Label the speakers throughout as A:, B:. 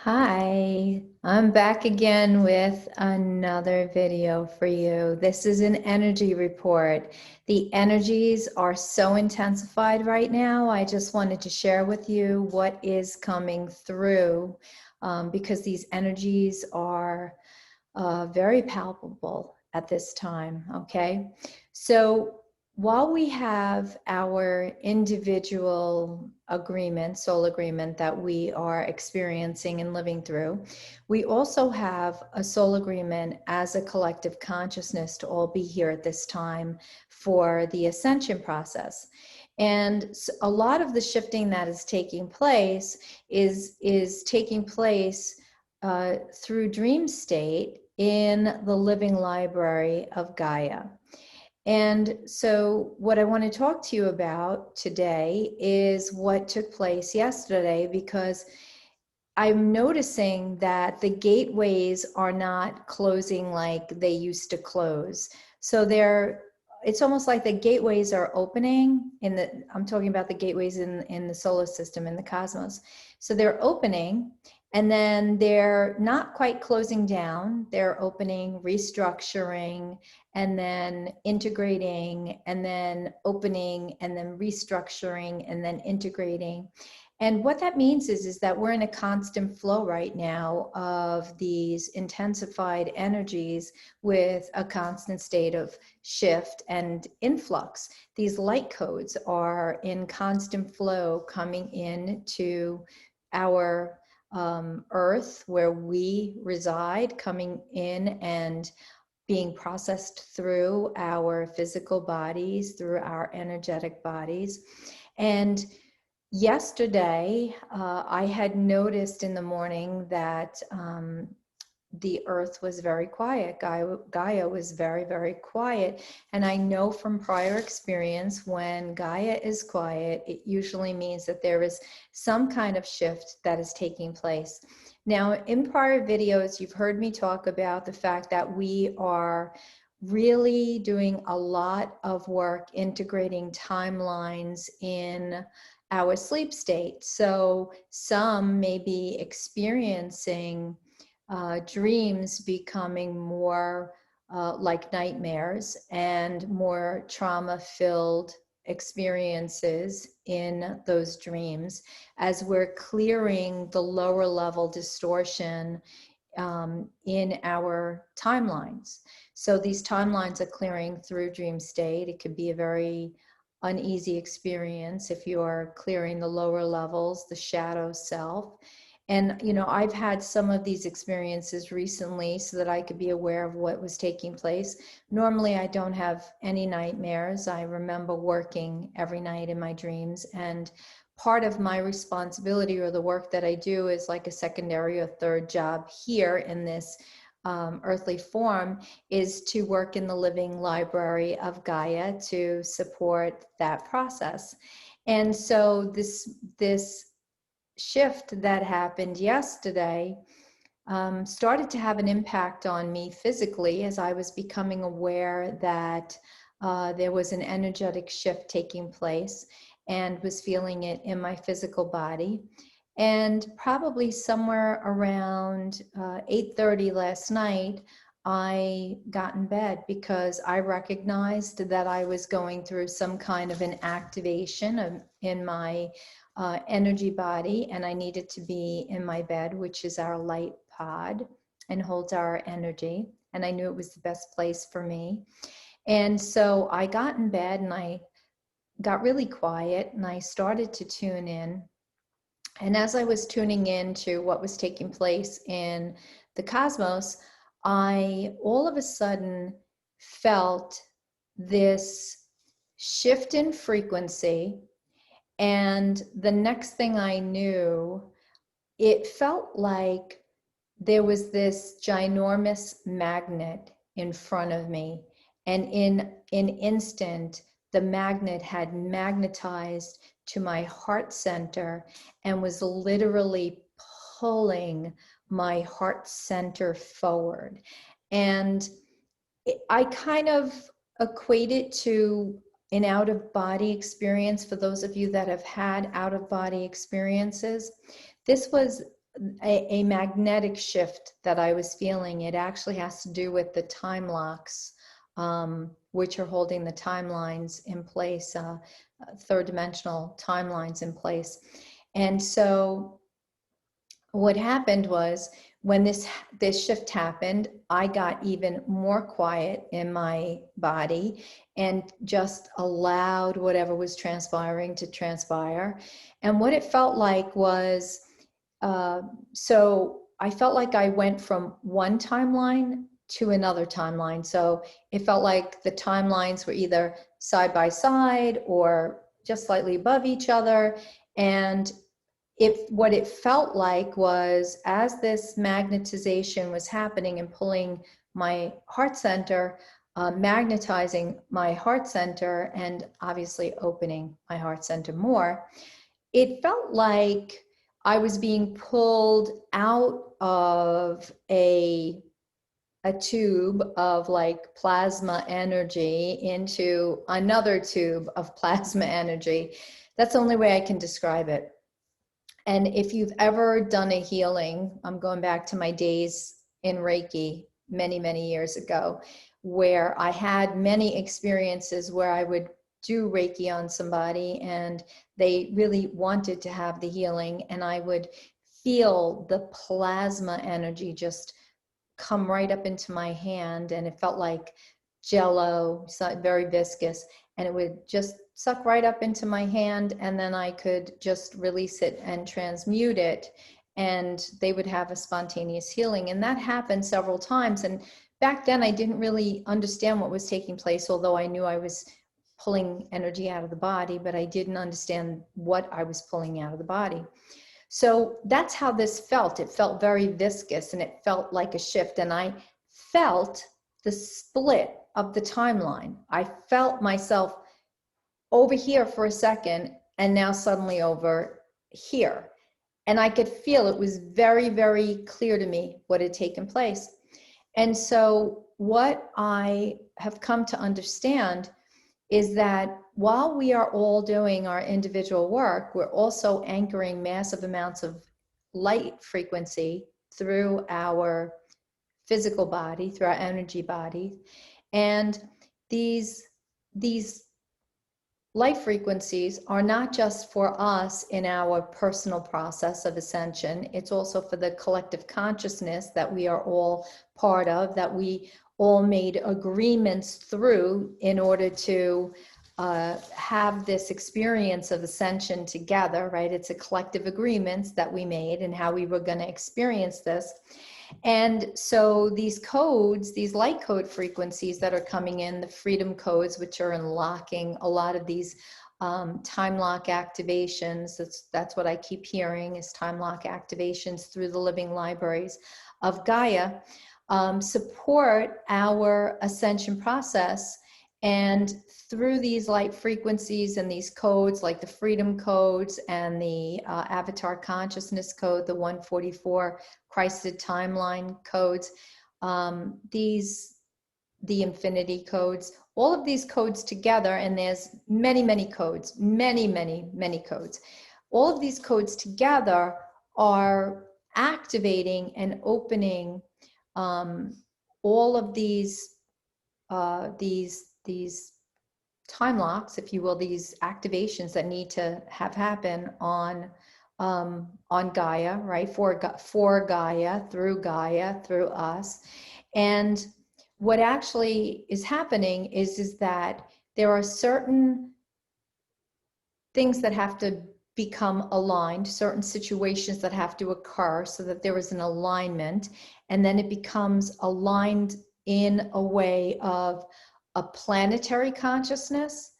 A: Hi, I'm back again with another video for you. This is an energy report. The energies are so intensified right now. I just wanted to share with you what is coming through because these energies are very palpable at this time, okay? So while we have our individual agreement, soul agreement that we are experiencing and living through, we also have a soul agreement as a collective consciousness to all be here at this time for the ascension process. And a lot of the shifting that is taking place is taking place through dream state in the living library of Gaia. And so what I want to talk to you about today is what took place yesterday, because I'm noticing that the gateways are not closing like they used to close. So it's almost like the gateways are opening I'm talking about the gateways in the solar system, in the cosmos. So they're opening, and then they're not quite closing down. They're opening, restructuring, and then integrating, and then opening, and then restructuring, and then integrating. And what that means is that we're in a constant flow right now of these intensified energies with a constant state of shift and influx. These light codes are in constant flow coming into our earth where we reside, coming in and being processed through our physical bodies, through our energetic bodies. And yesterday, I had noticed in the morning that the earth was very quiet. Gaia was very, very quiet. And I know from prior experience, when Gaia is quiet, it usually means that there is some kind of shift that is taking place. Now, in prior videos, you've heard me talk about the fact that we are really doing a lot of work integrating timelines in our sleep state. So some may be experiencing dreams becoming more like nightmares and more trauma-filled experiences in those dreams as we're clearing the lower level distortion in our timelines. So these timelines are clearing through dream state. It could be a very uneasy experience if you're clearing the lower levels, the shadow self. And, you know, I've had some of these experiences recently so that I could be aware of what was taking place. Normally, I don't have any nightmares. I remember working every night in my dreams, and part of my responsibility or the work that I do is like a secondary or third job here in this earthly form is to work in the living library of Gaia to support that process. And so this shift that happened yesterday started to have an impact on me physically as I was becoming aware that there was an energetic shift taking place and was feeling it in my physical body. And probably somewhere around 8:30 last night, I got in bed because I recognized that I was going through some kind of an activation in my energy body, and I needed to be in my bed, which is our light pod and holds our energy. And I knew it was the best place for me. And so I got in bed and I got really quiet and I started to tune in. And as I was tuning in to what was taking place in the cosmos, I all of a sudden felt this shift in frequency. And the next thing I knew, it felt like there was this ginormous magnet in front of me. And in an instant, the magnet had magnetized to my heart center and was literally pulling my heart center forward. And I kind of equate it to an out-of-body experience for those of you that have had out-of-body experiences. This was a magnetic shift that I was feeling. It actually has to do with the time locks, which are holding the timelines in place, third dimensional timelines in place. And so what happened was, when this shift happened, I got even more quiet in my body and just allowed whatever was transpiring to transpire. And what it felt like was, so I felt like I went from one timeline to another timeline. So it felt like the timelines were either side by side or just slightly above each other. And what it felt like was, as this magnetization was happening and pulling my heart center, magnetizing my heart center, and obviously opening my heart center more, it felt like I was being pulled out of a tube of like plasma energy into another tube of plasma energy. That's the only way I can describe it. And if you've ever done a healing, I'm going back to my days in Reiki many, many years ago, where I had many experiences where I would do Reiki on somebody and they really wanted to have the healing, and I would feel the plasma energy just come right up into my hand, and it felt like jello, so very viscous, and it would just suck right up into my hand, and then I could just release it and transmute it, and they would have a spontaneous healing. And that happened several times. And back then I didn't really understand what was taking place, although I knew I was pulling energy out of the body, but I didn't understand what I was pulling out of the body. So that's how this felt. It felt very viscous, and it felt like a shift. And I felt the split of the timeline. I felt myself over here for a second, and now suddenly over here. And I could feel it was very, very clear to me what had taken place. And so what I have come to understand is that while we are all doing our individual work, we're also anchoring massive amounts of light frequency through our physical body, through our energy body. And these light frequencies are not just for us in our personal process of ascension, it's also for the collective consciousness that we are all part of, that we all made agreements through in order to have this experience of ascension together, right? It's a collective agreements that we made and how we were going to experience this. And so these codes, these light code frequencies that are coming in, the freedom codes, which are unlocking a lot of these time lock activations, that's what I keep hearing, is time lock activations through the living libraries of Gaia, support our ascension process. And through these light frequencies and these codes, like the freedom codes and the avatar consciousness code, the 144 Christed timeline codes, the infinity codes, all of these codes together, and there's many codes, many codes. All of these codes together are activating and opening all of these time locks, if you will, these activations that need to have happen on Gaia, right? For Gaia, through us. And what actually is happening is that there are certain things that have to become aligned, certain situations that have to occur so that there is an alignment, and then it becomes aligned in a way of a planetary consciousness,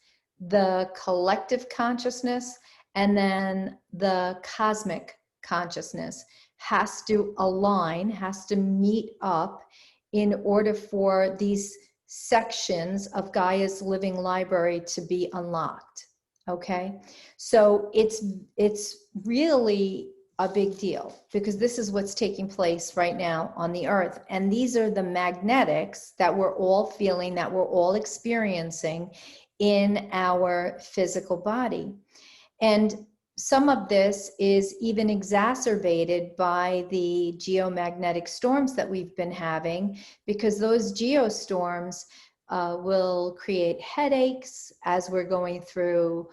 A: the collective consciousness, and then the cosmic consciousness has to align, has to meet up in order for these sections of Gaia's living library to be unlocked. Okay, so it's really a big deal, because this is what's taking place right now on the earth. And these are the magnetics that we're all feeling, that we're all experiencing in our physical body. And some of this is even exacerbated by the geomagnetic storms that we've been having, because those geostorms will create headaches as we're going through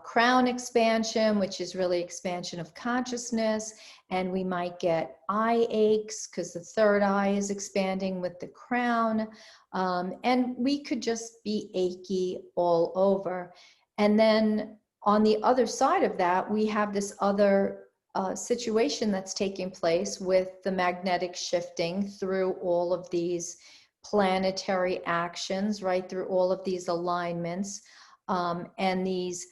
A: crown expansion, which is really expansion of consciousness. And we might get eye aches because the third eye is expanding with the crown. And we could just be achy all over. And then on the other side of that, we have this other situation that's taking place with the magnetic shifting through all of these planetary actions, right, through all of these alignments, and these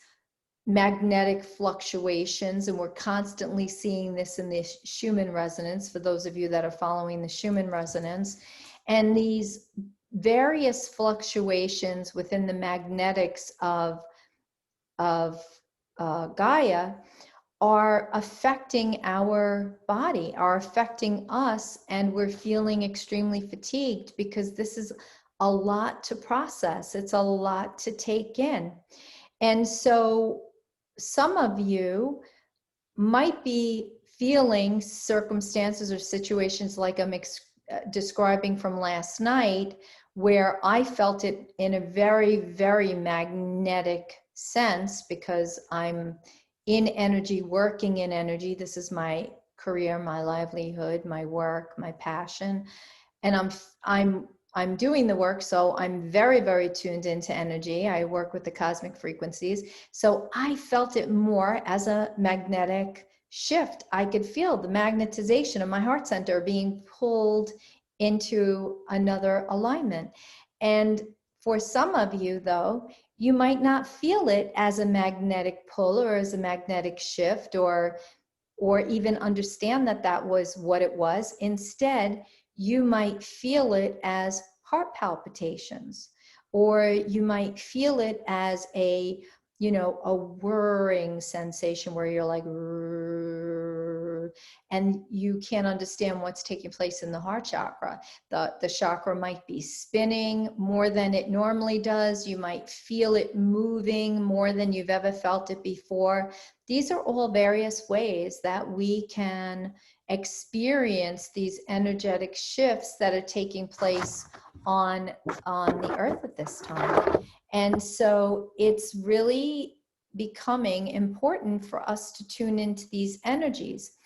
A: magnetic fluctuations. And we're constantly seeing this in the Schumann resonance, for those of you that are following the Schumann resonance. And these various fluctuations within the magnetics of Gaia are affecting our body, are affecting us, and we're feeling extremely fatigued because this is a lot to process. It's a lot to take in. And so some of you might be feeling circumstances or situations like I'm describing from last night, where I felt it in a very, very magnetic sense, because I'm in energy, working in energy. This is my career, my livelihood, my work, my passion. And I'm doing the work, so I'm very, very tuned into energy. I work with the cosmic frequencies. So I felt it more as a magnetic shift. I could feel the magnetization of my heart center being pulled into another alignment. And for some of you, though, you might not feel it as a magnetic pull or as a magnetic shift, or even understand that that was what it was. Instead, you might feel it as heart palpitations, or you might feel it as a whirring sensation where you're like, and you can't understand what's taking place in the heart chakra. The chakra might be spinning more than it normally does. You might feel it moving more than you've ever felt it before. These are all various ways that we can experience these energetic shifts that are taking place on the earth at this time. And so it's really becoming important for us to tune into these energies.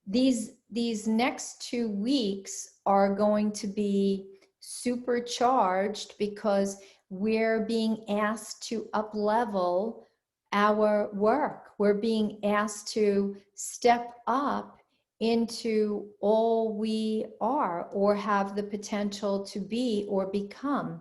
A: These next 2 weeks are going to be supercharged because we're being asked to up-level our work. We're being asked to step up into all we are or have the potential to be or become.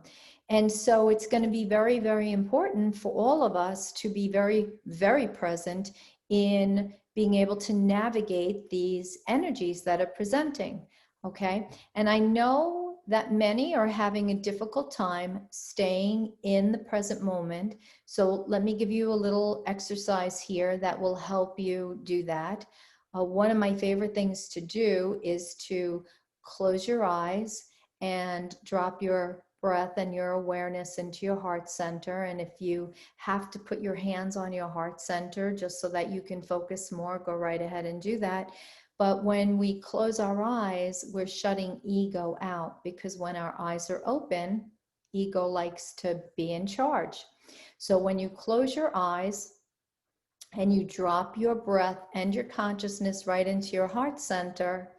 A: And so it's going to be very, very important for all of us to be very, very present in being able to navigate these energies that are presenting. Okay. And I know that many are having a difficult time staying in the present moment. So let me give you a little exercise here that will help you do that. One of my favorite things to do is to close your eyes and drop your breath and your awareness into your heart center. And if you have to put your hands on your heart center just so that you can focus more, go right ahead and do that. But when we close our eyes, we're shutting ego out, because when our eyes are open, ego likes to be in charge. So when you close your eyes and you drop your breath and your consciousness right into your heart center,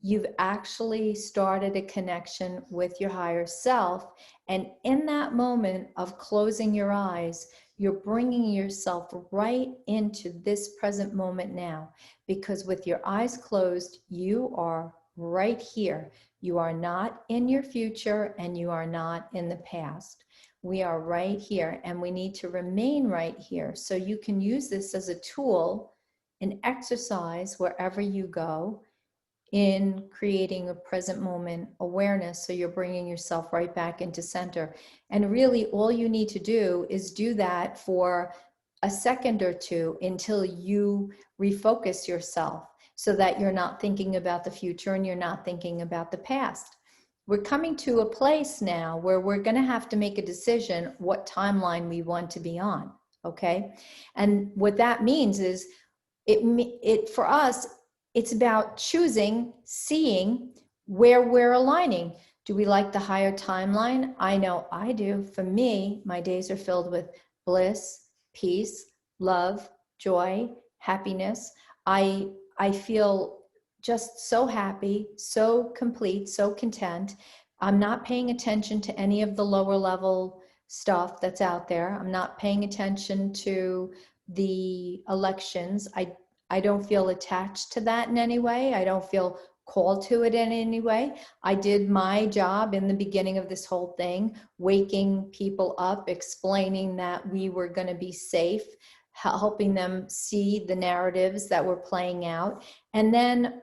A: you've actually started a connection with your higher self. And in that moment of closing your eyes, you're bringing yourself right into this present moment now, because with your eyes closed, you are right here. You are not in your future and you are not in the past. We are right here, and we need to remain right here. So you can use this as a tool, an exercise wherever you go, in creating a present moment awareness. So you're bringing yourself right back into center. And really all you need to do is do that for a second or two until you refocus yourself, so that you're not thinking about the future and you're not thinking about the past. We're coming to a place now where we're going to have to make a decision what timeline we want to be on. Okay. And what that means is It for us, it's about choosing, seeing where we're aligning. Do we like the higher timeline? I know I do. For me, my days are filled with bliss, peace, love, joy, happiness. I feel just so happy, so complete, so content. I'm not paying attention to any of the lower level stuff that's out there. I'm not paying attention to the elections. I don't feel attached to that in any way. I don't feel called to it in any way. I did my job in the beginning of this whole thing, waking people up, explaining that we were going to be safe, helping them see the narratives that were playing out. And then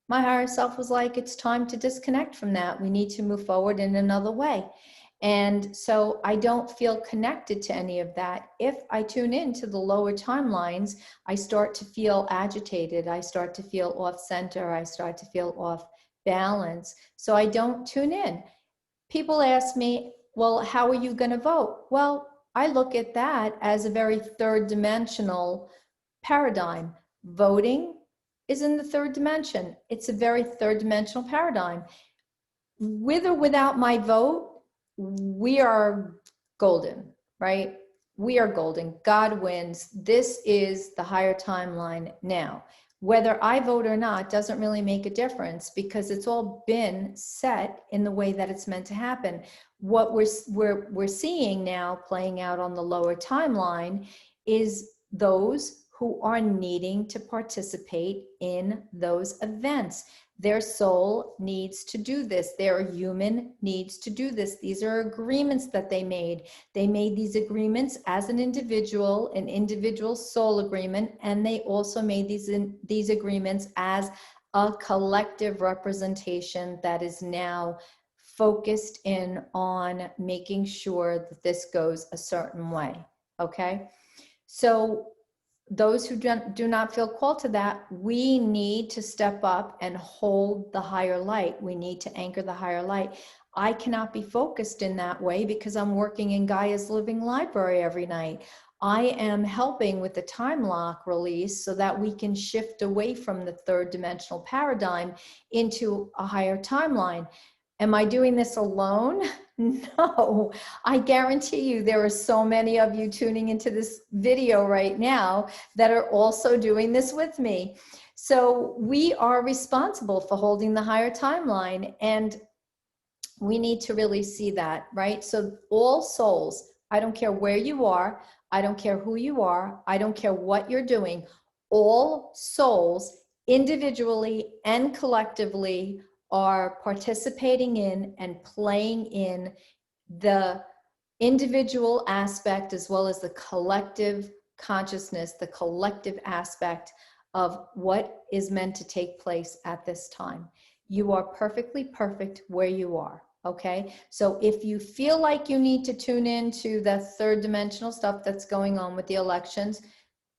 A: my higher self was like, it's time to disconnect from that. We need to move forward in another way. And so I don't feel connected to any of that. If I tune into the lower timelines, I start to feel agitated. I start to feel off center. I start to feel off balance. So I don't tune in. People ask me, well, how are you going to vote? Well, I look at that as a very third dimensional paradigm. Voting is in the third dimension. It's a very third dimensional paradigm. With or without my vote, we are golden, right? We are golden. God wins. This is the higher timeline now. Whether I vote or not doesn't really make a difference because it's all been set in the way that it's meant to happen. What we're seeing now playing out on the lower timeline is those who are needing to participate in those events. Their soul needs to do this. Their human needs to do this. These are agreements that they made. They made these agreements as an individual soul agreement, and they also made these agreements as a collective representation that is now focused in on making sure that this goes a certain way. Okay? So those who do not feel called to that, we need to step up and hold the higher light. We need to anchor the higher light. I cannot be focused in that way because I'm working in Gaia's living library every night. I am helping with the time lock release so that we can shift away from the third dimensional paradigm into a higher timeline. Am I doing this alone? No, I guarantee you there are so many of you tuning into this video right now that are also doing this with me. So we are responsible for holding the higher timeline, and we need to really see that, right? So all souls, I don't care where you are, I don't care who you are, I don't care what you're doing, all souls individually and collectively are participating in and playing in the individual aspect as well as the collective consciousness, the collective aspect of what is meant to take place at this time. You are perfectly perfect where you are. Okay, so if you feel like you need to tune into the third dimensional stuff that's going on with the elections,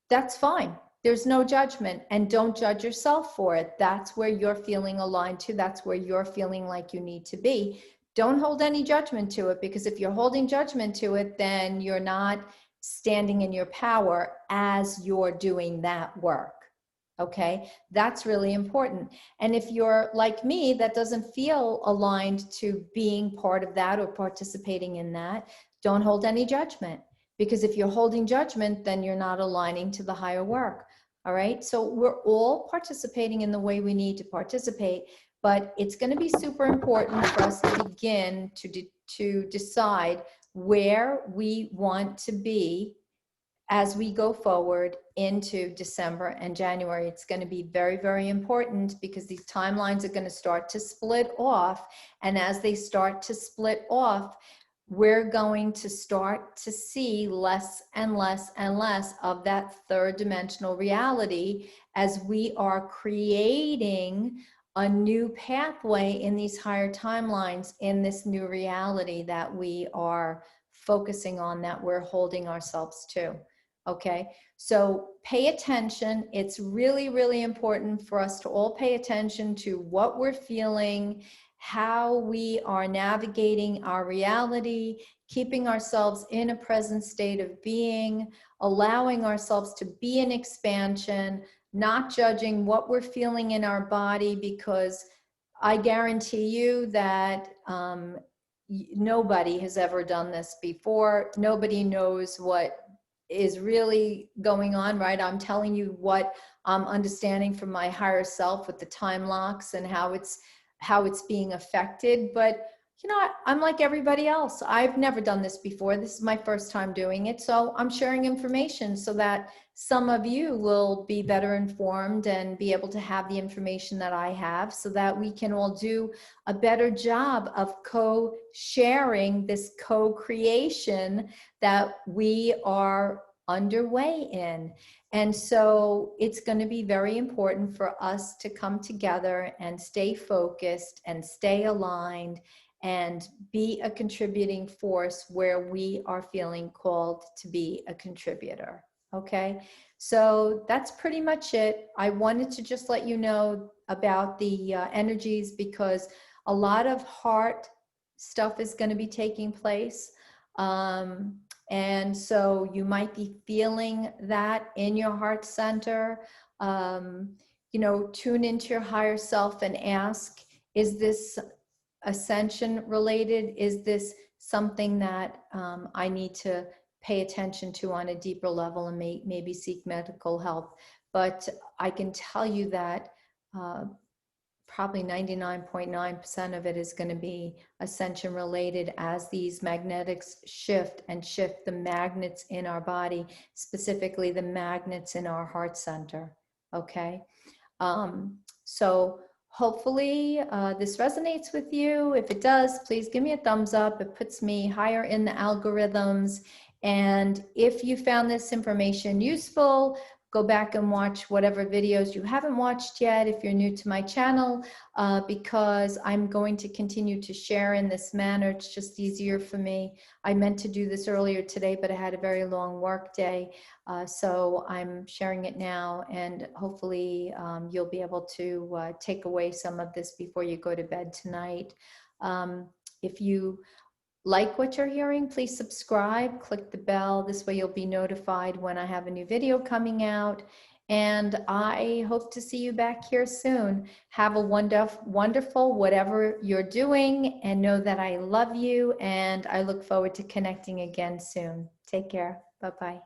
A: that's fine. There's no judgment, and don't judge yourself for it. That's where you're feeling aligned to. That's where you're feeling like you need to be. Don't hold any judgment to it, because if you're holding judgment to it, then you're not standing in your power as you're doing that work. Okay, that's really important. And if you're like me, that doesn't feel aligned to being part of that or participating in that, don't hold any judgment. Because if you're holding judgment, then you're not aligning to the higher work. All right. So we're all participating in the way we need to participate, but it's going to be super important for us to begin to decide where we want to be as we go forward into December and January. It's going to be very, very important because these timelines are going to start to split off. And as they start to split off, we're going to start to see less and less and less of that third dimensional reality as we are creating a new pathway in these higher timelines, in this new reality that we are focusing on, that we're holding ourselves to. Okay, so pay attention. It's really, really important for us to all pay attention to what we're feeling, how we are navigating our reality, keeping ourselves in a present state of being, allowing ourselves to be in expansion, not judging what we're feeling in our body, because I guarantee you that nobody has ever done this before. Nobody knows what is really going on, right? I'm telling you what I'm understanding from my higher self with the time locks and how it's being affected. But you know, I'm like everybody else. I've never done this before. This is my first time doing it. So I'm sharing information so that some of you will be better informed and be able to have the information that I have, so that we can all do a better job of co-sharing this co-creation that we are underway in. And so it's going to be very important for us to come together and stay focused and stay aligned and be a contributing force where we are feeling called to be a contributor. Okay, so that's pretty much it. I wanted to just let you know about the energies, because a lot of heart stuff is going to be taking place. And so you might be feeling that in your heart center. You know, tune into your higher self and ask, is this ascension related? Is this something that I need to pay attention to on a deeper level and maybe seek medical help? But I can tell you that probably 99.9% of it is going to be ascension related, as these magnetics shift the magnets in our body, specifically the magnets in our heart center. Okay. So hopefully this resonates with you. If it does, please give me a thumbs up. It puts me higher in the algorithms. And if you found this information useful, go back and watch whatever videos you haven't watched yet if you're new to my channel, because I'm going to continue to share in this manner. It's just easier for me. I meant to do this earlier today, but I had a very long work day. So I'm sharing it now, and hopefully you'll be able to take away some of this before you go to bed tonight. If you like what you're hearing, please subscribe, click the bell. This way you'll be notified when I have a new video coming out. And I hope to see you back here soon. Have a wonderful whatever you're doing, and know that I love you, and I look forward to connecting again soon. Take care. Bye-bye.